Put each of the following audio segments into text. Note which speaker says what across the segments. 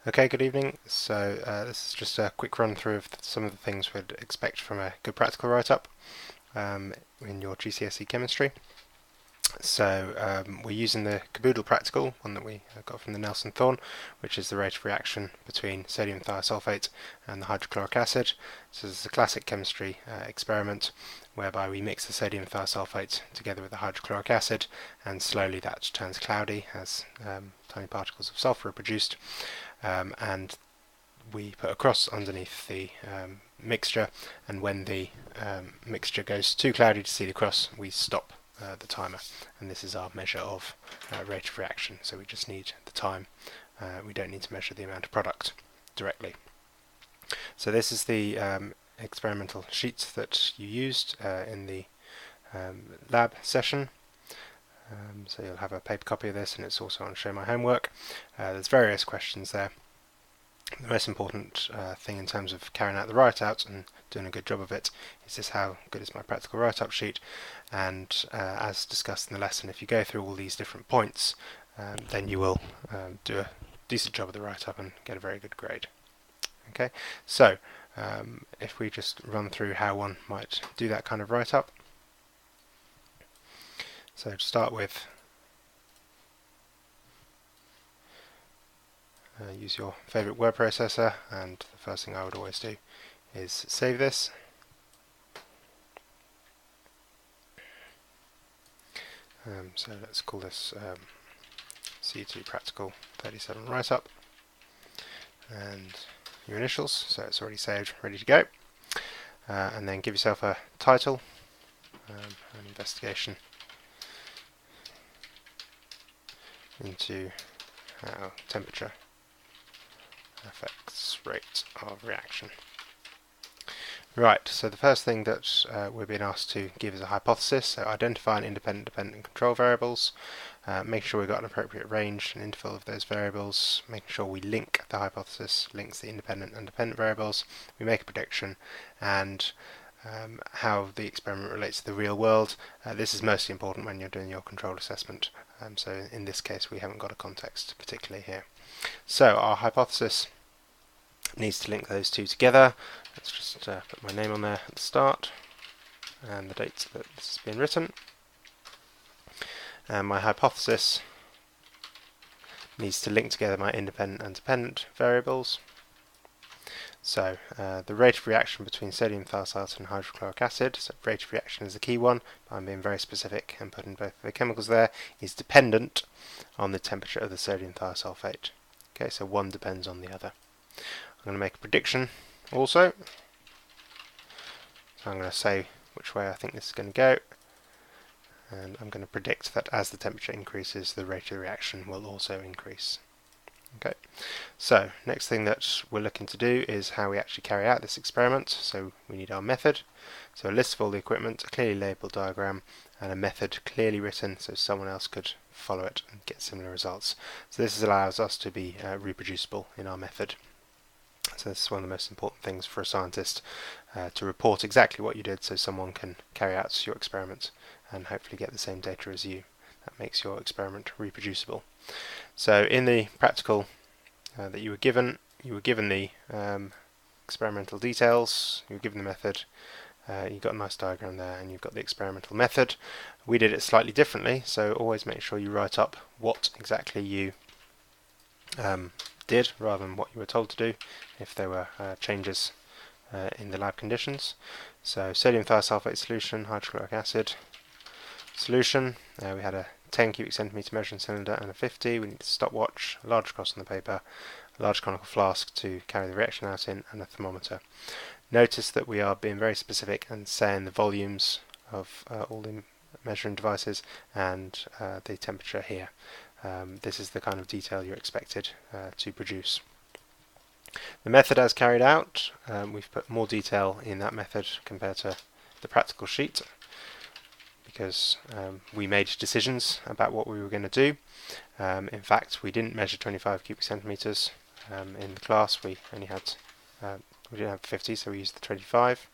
Speaker 1: Okay, good evening. So this is just a quick run through of some of the things we'd expect from a good practical write-up in your GCSE chemistry. So we're using the caboodle practical, one that we got from the Nelson Thorne, which is the rate of reaction between sodium thiosulfate and the hydrochloric acid. So this is a classic chemistry experiment whereby we mix the sodium thiosulfate together with the hydrochloric acid, and slowly that turns cloudy as tiny particles of sulfur are produced, and we put a cross underneath the mixture, and when the mixture goes too cloudy to see the cross, we stop the timer, and this is our measure of rate of reaction. So we just need the time, we don't need to measure the amount of product directly. So this is the experimental sheet that you used in the lab session. So you'll have a paper copy of this, and it's also on Show My Homework. There's various questions there. The most important thing in terms of carrying out the write-out and doing a good job of it is just how good is my practical write-up sheet, and as discussed in the lesson, if you go through all these different points, then you will do a decent job of the write-up and get a very good grade. Okay, so if we just run through how one might do that kind of write-up. So to start with, use your favourite word processor, and the first thing I would always do is save this. So let's call this C2 Practical 37 Write-Up, and your initials, so it's already saved, ready to go. And then give yourself a title, an investigation into how temperature affects rate of reaction. Right, so the first thing that we're being asked to give is a hypothesis. So identify an independent, dependent control variables, make sure we've got an appropriate range and interval of those variables, making sure we link the hypothesis, links the independent and dependent variables, we make a prediction, and how the experiment relates to the real world. This is mostly important when you're doing your control assessment, so in this case we haven't got a context particularly here. So our hypothesis needs to link those two together. Let's just put my name on there at the start and the date that this has been written. And my hypothesis needs to link together my independent and dependent variables. So the rate of reaction between sodium thiosulfate and hydrochloric acid, so rate of reaction is the key one, but I'm being very specific and putting both of the chemicals there, is dependent on the temperature of the sodium thiosulfate. Okay, so one depends on the other. I'm going to make a prediction also. So I'm going to say which way I think this is going to go, and I'm going to predict that as the temperature increases, the rate of the reaction will also increase. Okay, so next thing that we're looking to do is how we actually carry out this experiment. So we need our method, so a list of all the equipment, a clearly labelled diagram, and a method clearly written so someone else could follow it and get similar results. So this allows us to be reproducible in our method. So this is one of the most important things for a scientist, to report exactly what you did so someone can carry out your experiment and hopefully get the same data as you. That makes your experiment reproducible. So in the practical that you were given the experimental details, you were given the method, you've got a nice diagram there, and you've got the experimental method. We did it slightly differently, so always make sure you write up what exactly you did rather than what you were told to do if there were changes in the lab conditions. So sodium thiosulfate solution, hydrochloric acid solution, we had a 10 cubic centimetre measuring cylinder and a 50. We need a stopwatch, a large cross on the paper, a large conical flask to carry the reaction out in, and a thermometer. Notice that we are being very specific and saying the volumes of all the measuring devices and the temperature here. This is the kind of detail you're expected to produce. The method as carried out, we've put more detail in that method compared to the practical sheet, because we made decisions about what we were going to do. In fact, we didn't measure 25 cubic centimetres in the class. We only had we didn't have 50, so we used the 25.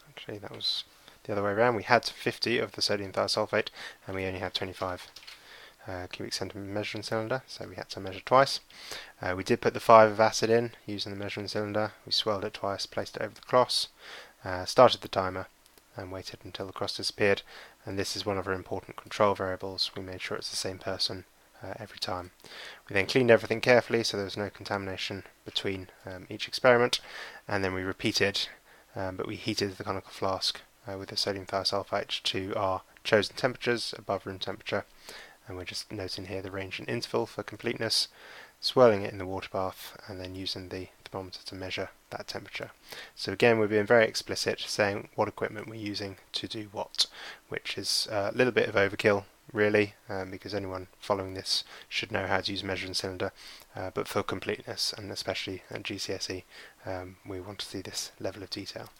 Speaker 1: Actually, that was the other way around. We had 50 of the sodium thiosulfate, and we only had 25 cubic centimetre measuring cylinder, so we had to measure twice. We did put the 5 of acid in using the measuring cylinder. We swirled it twice, placed it over the cross, started the timer, and waited until the cross disappeared. And this is one of our important control variables. We made sure it's the same person every time. We then cleaned everything carefully so there was no contamination between each experiment, and then we repeated, but we heated the conical flask with the sodium thiosulfate to our chosen temperatures above room temperature, and we're just noting here the range and interval for completeness, swirling it in the water bath, and then using the thermometer to measure that temperature. So again, we're being very explicit, saying what equipment we're using to do what, which is a little bit of overkill really, because anyone following this should know how to use a measuring cylinder, but for completeness, and especially at GCSE, we want to see this level of detail.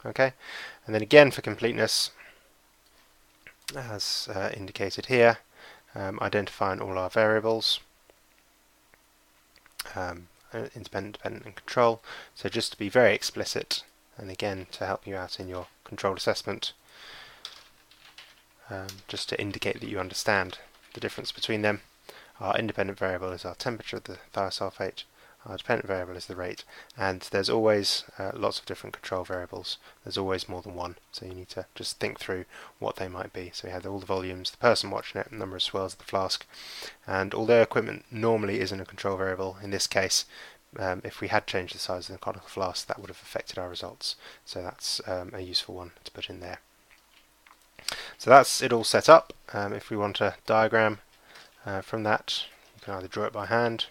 Speaker 1: Okay, and then again for completeness, as indicated here, identifying all our variables, independent, dependent and control. So just to be very explicit, and again to help you out in your controlled assessment, just to indicate that you understand the difference between them. Our independent variable is our temperature of the thiosulfate, our dependent variable is the rate, and there's always lots of different control variables. There's always more than one, so you need to just think through what they might be. So we had all the volumes, the person watching it, the number of swirls of the flask, and although equipment normally isn't a control variable, in this case, if we had changed the size of the conical flask, that would have affected our results. So that's a useful one to put in there. So that's it all set up. If we want a diagram from that, you can either draw it by hand,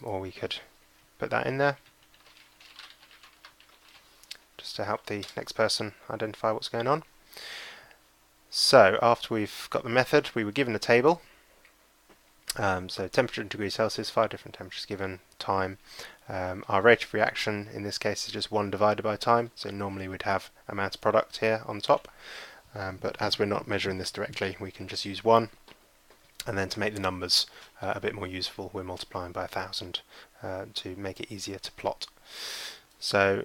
Speaker 1: or we could put that in there just to help the next person identify what's going on. So after we've got the method, we were given a table. So temperature in degrees Celsius, 5 different temperatures given, time. Our rate of reaction in this case is just 1 divided by time, so normally we'd have amount of product here on top, but as we're not measuring this directly, we can just use 1. And then to make the numbers a bit more useful, we're multiplying by 1,000 to make it easier to plot. So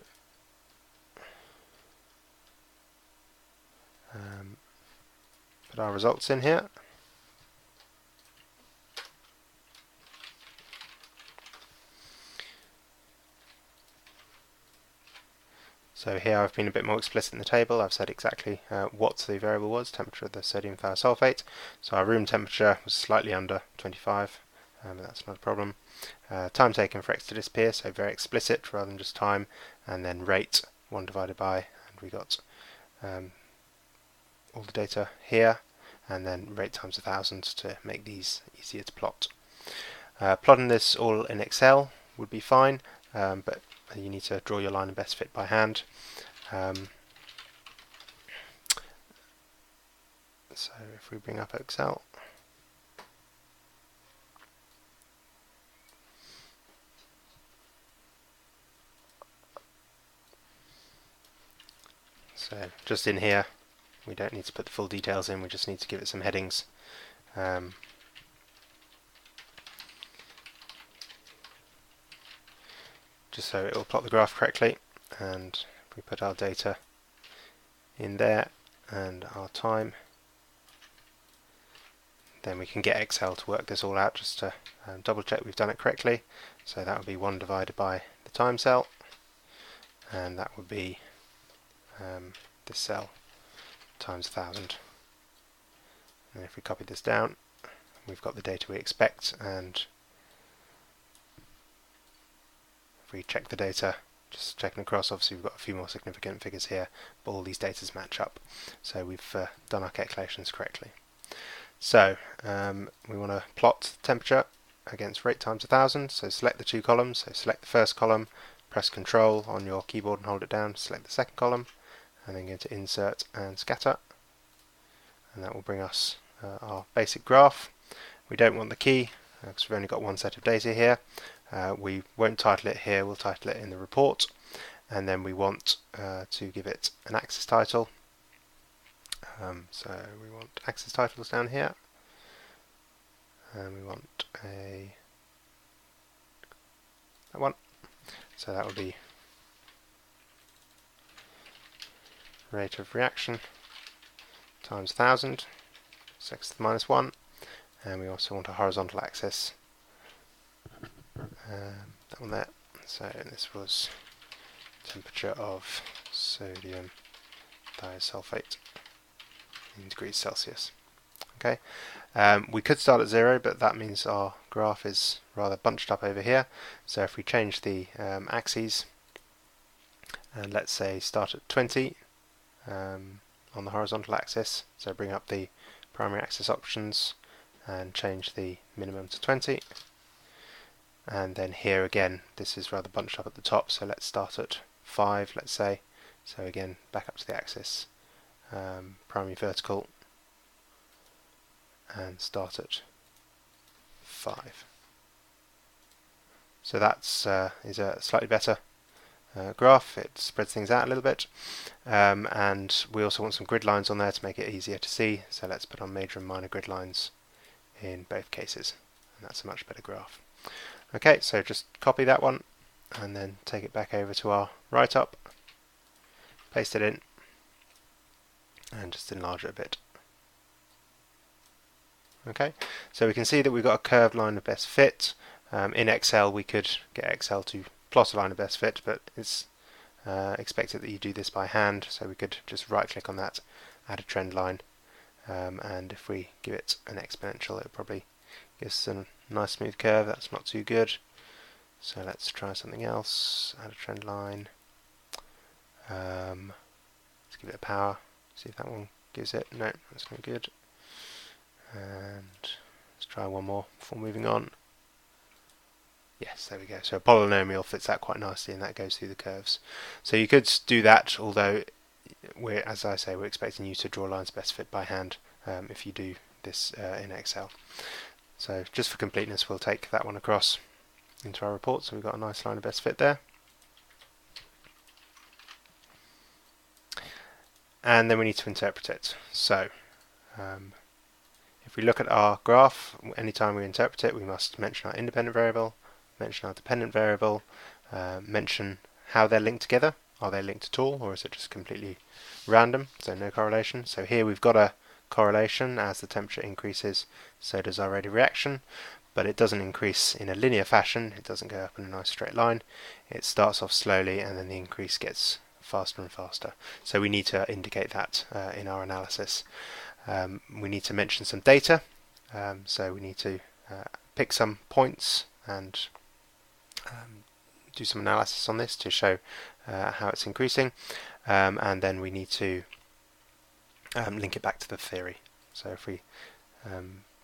Speaker 1: put our results in here. So here I've been a bit more explicit in the table. I've said exactly what the variable was, temperature of the sodium thiosulfate. So our room temperature was slightly under 25, but that's not a problem. Time taken for X to disappear, so very explicit rather than just time, and then rate 1 divided by, and we got all the data here, and then rate times 1,000 to make these easier to plot. Plotting this all in Excel would be fine, but you need to draw your line and best fit by hand. So if we bring up Excel, so just in here, we don't need to put the full details in, we just need to give it some headings. Just so it will plot the graph correctly, and if we put our data in there and our time, then we can get Excel to work this all out just to double check we've done it correctly. So that would be 1 divided by the time cell, and that would be this cell times 1,000. And if we copy this down, we've got the data we expect, and if we check the data, just checking across, obviously we've got a few more significant figures here, but all these datas match up. So we've done our calculations correctly. So we want to plot temperature against rate times 1,000, so select the 2 columns, so select the first column, press Control on your keyboard and hold it down, select the second column, and then go to Insert and Scatter, and that will bring us our basic graph. We don't want the key, because we've only got one set of data here. We won't title it here, we'll title it in the report, and then we want to give it an axis title. So we want axis titles down here, and we want that one, so that would be rate of reaction times 1,000, so x to the minus 1, and we also want a horizontal axis, that one there. So this was temperature of sodium thiosulfate in degrees Celsius. Okay, we could start at 0, but that means our graph is rather bunched up over here. So if we change the axes, and let's say start at 20 on the horizontal axis, so bring up the primary axis options and change the minimum to 20. And then here again, this is rather bunched up at the top, so let's start at 5, let's say. So again, back up to the axis, primary vertical, and start at 5. So that's is a slightly better graph. It spreads things out a little bit, and we also want some grid lines on there to make it easier to see. So let's put on major and minor grid lines in both cases, and that's a much better graph. Okay, so just copy that one and then take it back over to our write-up, paste it in, and just enlarge it a bit. Okay, so we can see that we've got a curved line of best fit. In Excel we could get Excel to plot a line of best fit, but it's expected that you do this by hand, so we could just right click on that, add a trend line, and if we give it an exponential, it probably gives a nice smooth curve. That's not too good, so let's try something else. Add a trend line, let's give it a power, see if that one gives it. No, that's not good. And let's try one more before moving on. Yes, there we go. So a polynomial fits that quite nicely, and that goes through the curves. So you could do that, although as I say, we're expecting you to draw lines best fit by hand if you do this in Excel. So just for completeness, we'll take that one across into our report. So we've got a nice line of best fit there. And then we need to interpret it. So if we look at our graph, anytime we interpret it, we must mention our independent variable, mention our dependent variable, mention how they're linked together. Are they linked at all, or is it just completely random, so no correlation? So here we've got a correlation. As the temperature increases, so does our rate of reaction, but it doesn't increase in a linear fashion. It doesn't go up in a nice straight line. It starts off slowly, and then the increase gets faster and faster. So we need to indicate that in our analysis. We need to mention some data, so we need to pick some points and do some analysis on this to show how it's increasing, and then we need to link it back to the theory. So if we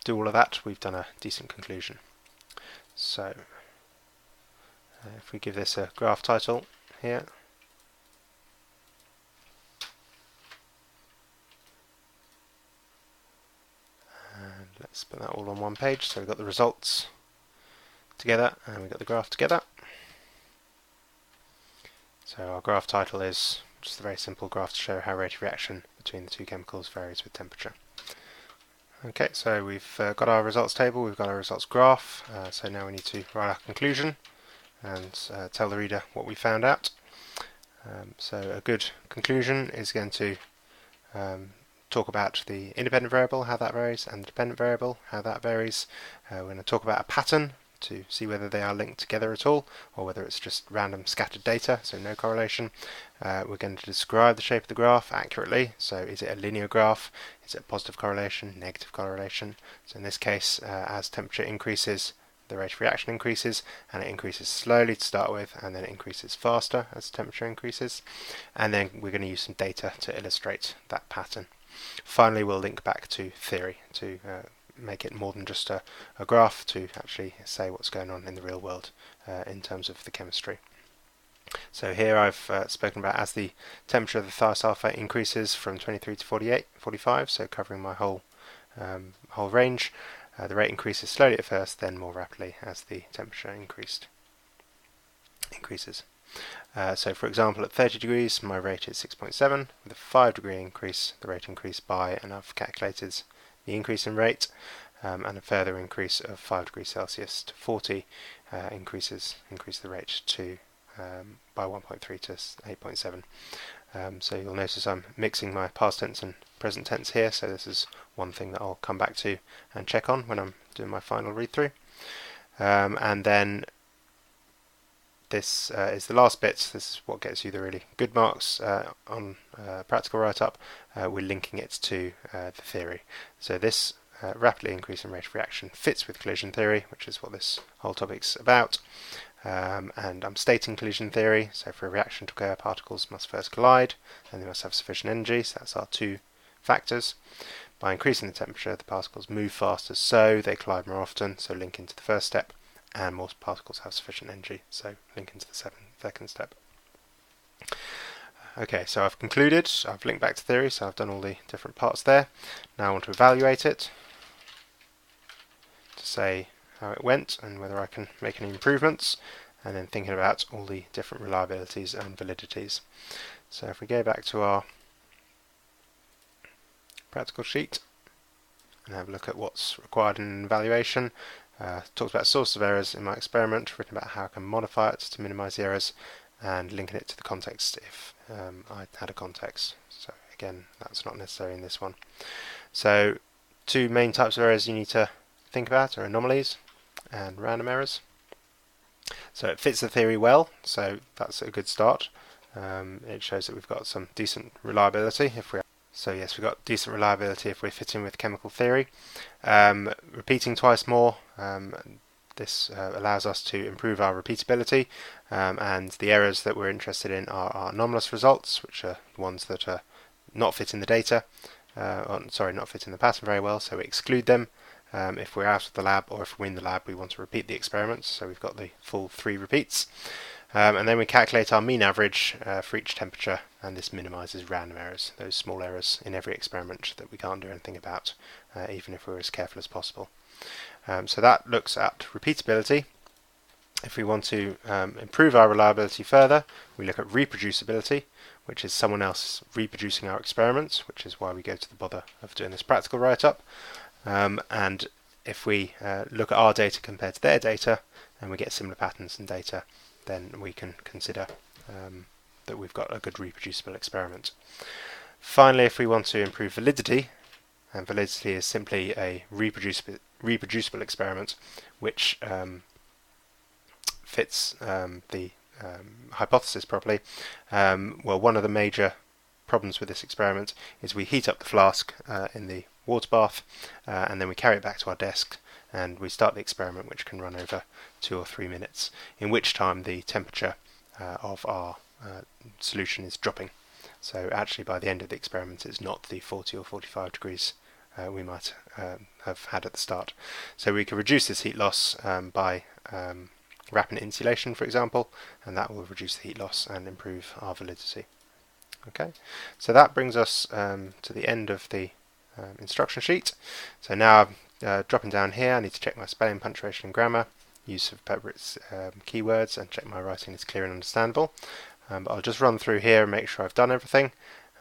Speaker 1: do all of that, we've done a decent conclusion. So if we give this a graph title here, and let's put that all on one page. So we've got the results together and we've got the graph together. So our graph title is just a very simple graph to show how rate of reaction between the two chemicals varies with temperature. Okay, so we've got our results table, we've got our results graph, so now we need to write our conclusion and tell the reader what we found out. So a good conclusion is going to talk about the independent variable, how that varies, and the dependent variable, how that varies. We're going to talk about a pattern to see whether they are linked together at all, or whether it's just random scattered data, so no correlation. We're going to describe the shape of the graph accurately, so is it a linear graph, is it positive correlation, negative correlation. So in this case, as temperature increases, the rate of reaction increases, and it increases slowly to start with, and then it increases faster as temperature increases. And then we're going to use some data to illustrate that pattern. Finally, we'll link back to theory to make it more than just a graph, to actually say what's going on in the real world in terms of the chemistry. So here I've spoken about as the temperature of the thiosulfate increases from 23 to 45, so covering my whole range. The rate increases slowly at first, then more rapidly as the temperature increases. So for example, at 30 degrees my rate is 6.7. With a 5 degree increase, the rate increased by, and I've calculated the increase in rate, and a further increase of 5 degrees Celsius to 40 increase the rate to by 1.3 to 8.7. So you'll notice I'm mixing my past tense and present tense here, so this is one thing that I'll come back to and check on when I'm doing my final read through. And then this is the last bit. This is what gets you the really good marks on practical write-up. We're linking it to the theory. So this rapidly increasing rate of reaction fits with collision theory, which is what this whole topic's about. And I'm stating collision theory, so for a reaction to occur, particles must first collide, and they must have sufficient energy, so that's our two factors. By increasing the temperature, the particles move faster, so they collide more often, so link into the first step, and more particles have sufficient energy, so link into the second step. Okay, so I've concluded, I've linked back to theory, so I've done all the different parts there. Now I want to evaluate it, to say how it went and whether I can make any improvements, and then thinking about all the different reliabilities and validities. So if we go back to our practical sheet and have a look at what's required in an evaluation, talked about sources of errors in my experiment, written about how I can modify it to minimize the errors, and linking it to the context if I had a context. So again, that's not necessary in this one. So two main types of errors you need to think about are anomalies and random errors. So it fits the theory well, so that's a good start. It shows that we've got some decent reliability if we're we've got decent reliability if we're fitting with chemical theory. Repeating twice more, this allows us to improve our repeatability, and the errors that we're interested in are our anomalous results, which are the ones that are not fitting the data, not fitting the pattern very well, so we exclude them. If we're out of the lab, or if we're in the lab, we want to repeat the experiments, so we've got the full 3 repeats. And then we calculate our mean average for each temperature, and this minimises random errors, those small errors in every experiment that we can't do anything about, even if we're as careful as possible. So that looks at repeatability. If we want to improve our reliability further, we look at reproducibility, which is someone else reproducing our experiments, which is why we go to the bother of doing this practical write-up. And if we look at our data compared to their data, and we get similar patterns in data, then we can consider that we've got a good reproducible experiment. Finally, if we want to improve validity, and validity is simply a reproducible experiment which fits the hypothesis properly, well, one of the major problems with this experiment is we heat up the flask in the water bath, and then we carry it back to our desk, and we start the experiment, which can run over 2 or 3 minutes, in which time the temperature of our solution is dropping. So actually by the end of the experiment it's not the 40 or 45 degrees we might have had at the start. So we can reduce this heat loss by wrapping insulation, for example, and that will reduce the heat loss and improve our validity. Okay, so that brings us to the end of the instruction sheet. So now dropping down here, I need to check my spelling, punctuation and grammar, use of Pepperit's keywords, and check my writing is clear and understandable. But I'll just run through here and make sure I've done everything,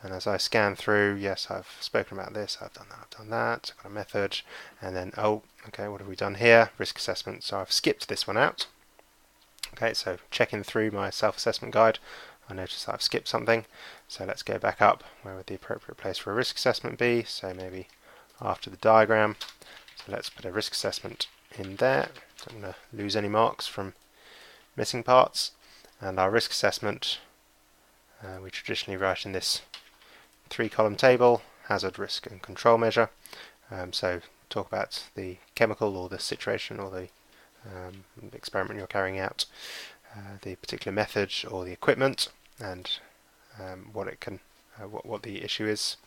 Speaker 1: and as I scan through, yes, I've spoken about this, I've done that, I've got a method, and then, oh, okay, what have we done here? Risk assessment, so I've skipped this one out. Okay, so checking through my self-assessment guide, I notice that I've skipped something, so let's go back up. Where would the appropriate place for a risk assessment be? So maybe after the diagram. So let's put a risk assessment in there. Don't want to lose any marks from missing parts. And our risk assessment, we traditionally write in this 3-column table: hazard, risk and control measure. So talk about the chemical or the situation or the experiment you're carrying out, the particular method or the equipment, and what it can, what the issue is.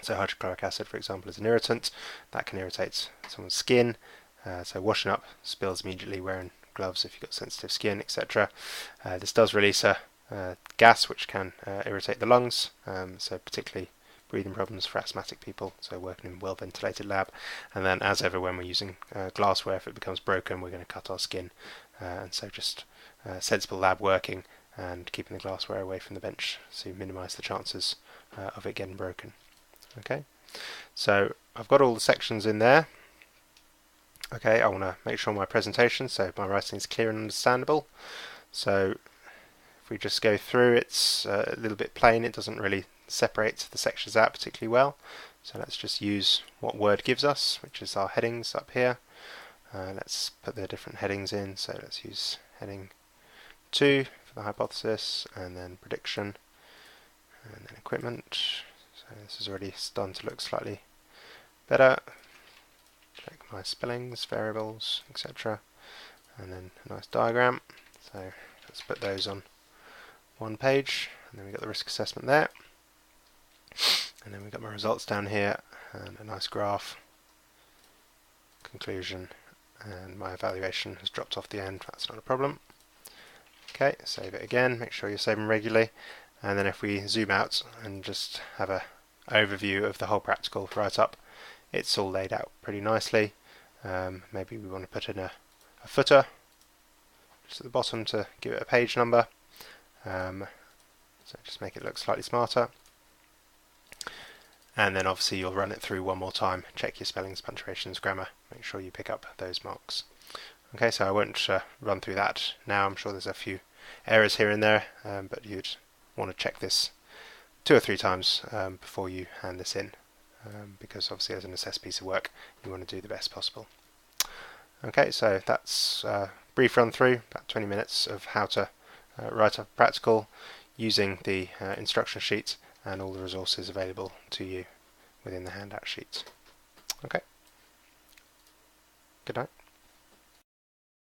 Speaker 1: So hydrochloric acid, for example, is an irritant that can irritate someone's skin. So washing up spills immediately, wearing gloves if you've got sensitive skin, etc. This does release a gas which can irritate the lungs, so particularly breathing problems for asthmatic people, so working in a well ventilated lab. And then, as ever, when we're using glassware, if it becomes broken, we're going to cut our skin, and so just sensible lab working and keeping the glassware away from the bench to minimise the chances of it getting broken. Okay, so I've got all the sections in there. Okay, I want to make sure my presentation, so my writing is clear and understandable. So If we just go through, it's a little bit plain, it doesn't really separate the sections out particularly well. So let's just use what Word gives us, which is our headings up here. Let's put the different headings in, so let's use heading 2 for the hypothesis, and then prediction, and then equipment. So this is already starting to look slightly better. Check my spellings, variables, etc. And then a nice diagram. So let's put those on one page, and then we've got the risk assessment there. And then we've got my results down here, and a nice graph, conclusion, and my evaluation has dropped off the end, that's not a problem. Okay, save it again, make sure you're saving regularly, and then if we zoom out and just have an overview of the whole practical write-up, it's all laid out pretty nicely. Maybe we want to put in a footer just at the bottom to give it a page number, so just make it look slightly smarter. And then obviously you'll run it through one more time, check your spellings, punctuations, grammar, make sure you pick up those marks. Okay, so I won't run through that now. I'm sure there's a few errors here and there, but you'd want to check this 2 or 3 times before you hand this in, because obviously as an assessed piece of work you want to do the best possible. Okay, so that's a brief run through, about 20 minutes of how to write a practical using the instruction sheet and all the resources available to you within the handout sheet. Okay, good night.